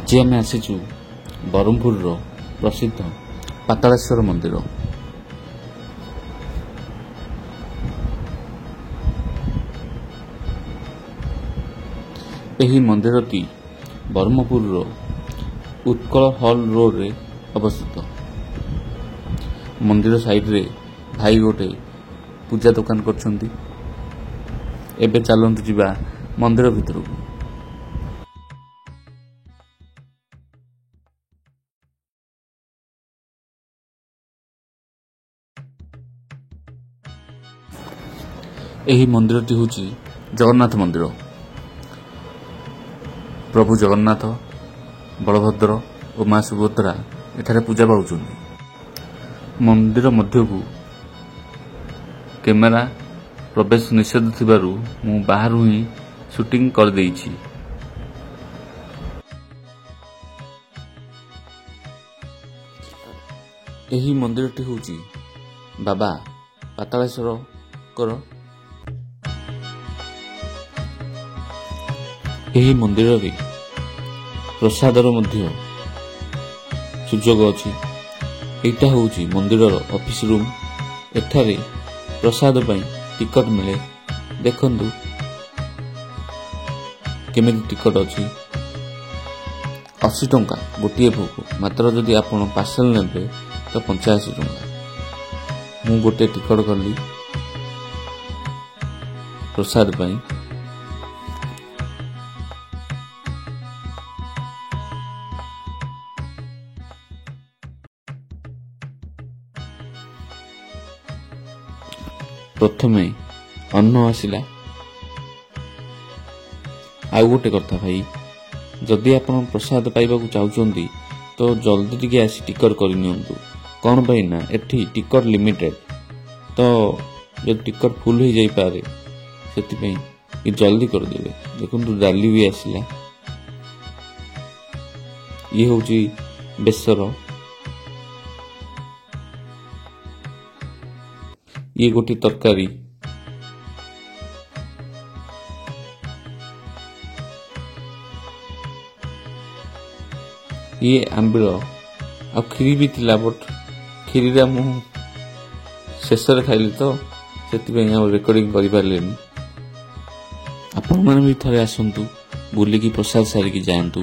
ଆଜି ଆମେ ଆସିଛୁ ବ୍ରହ୍ମପୁରର ପ୍ରସିଦ୍ଧ ପାତାଳେଶ୍ୱର ମନ୍ଦିର। ଏହି ମନ୍ଦିରଟି ବ୍ରହ୍ମପୁରର ଉତ୍କଳ ହଲ୍ ରୋଡ଼ରେ ଅବସ୍ଥିତ। ମନ୍ଦିର ସାଇଡ଼ରେ ଭାଇ ଗୋଟେ ପୂଜା ଦୋକାନ କରିଛନ୍ତି। ଏବେ ଚାଲନ୍ତୁ ଯିବା ମନ୍ଦିର ଭିତରକୁ। ଏହି ମନ୍ଦିରଟି ହେଉଛି ଜଗନ୍ନାଥ ମନ୍ଦିର। ପ୍ରଭୁ ଜଗନ୍ନାଥ, ବଳଭଦ୍ର ଓ ମା ସୁଭଦ୍ରା ଏଠାରେ ପୂଜା ପାଉଛନ୍ତି। ମନ୍ଦିର ମଧ୍ୟକୁ କ୍ୟାମେରା ପ୍ରବେଶ ନିଷେଧ ଥିବାରୁ ମୁଁ ବାହାରୁ ହିଁ ସୁଟିଂ କରିଦେଇଛି। ଏହି ମନ୍ଦିରଟି ହେଉଛି ବାବା ପାତାଳେଶ୍ୱରଙ୍କର। ଏହି ମନ୍ଦିରରେ ପ୍ରସାଦର ମଧ୍ୟ ସୁଯୋଗ ଅଛି। ଏଇଟା ହେଉଛି ମନ୍ଦିରର ଅଫିସ ରୁମ୍। ଏଠାରେ ପ୍ରସାଦ ପାଇଁ ଟିକଟ ମିଳେ। ଦେଖନ୍ତୁ କେମିତି ଟିକଟ ଅଛି। 80 ଟଙ୍କା ଗୋଟିଏ ଭୋଗ। ମାତ୍ର ଯଦି ଆପଣ ପାର୍ସଲ ନେବେ ତ 85 ଟଙ୍କା। ମୁଁ ଗୋଟିଏ ଟିକଟ କଲି ପ୍ରସାଦ ପାଇଁ। ପ୍ରଥମେ ଅନ୍ନ ଆସିଲା। ଆଉ ଗୋଟେ କଥା ଭାଇ, ଯଦି ଆପଣ ପ୍ରସାଦ ପାଇବାକୁ ଚାହୁଁଛନ୍ତି ତ ଜଲ୍ଦି ଟିକେ ଆସି ଟିକଟ କରିନିଅନ୍ତୁ। କ'ଣ ପାଇଁ ନା ଏଠି ଟିକଟ ଲିମିଟେଡ୍, ତ ଯଦି ଟିକଟ ଫୁଲ୍ ହେଇଯାଇପାରେ, ସେଥିପାଇଁ ଜଲ୍ଦି କରିଦେବେ। ଦେଖନ୍ତୁ ଡାଲି ବି ଆସିଲା। ଇଏ ହେଉଛି ବେସର। ଇଏ ଗୋଟିଏ ତରକାରୀ। ଇଏ ଆମ୍ବିଳ। ଆଉ କ୍ଷୀରି ବି ଥିଲା, ବଟ୍ କ୍ଷୀରିଟା ମୁଁ ଶେଷରେ ଖାଇଲି ତ ସେଥିପାଇଁ ଆଉ ରେକର୍ଡିଂ କରିପାରିଲିନି। ଆପଣମାନେ ବି ଥରେ ଆସନ୍ତୁ, ବୁଲିକି ପ୍ରସାଦ ସାରିକି ଯାଆନ୍ତୁ।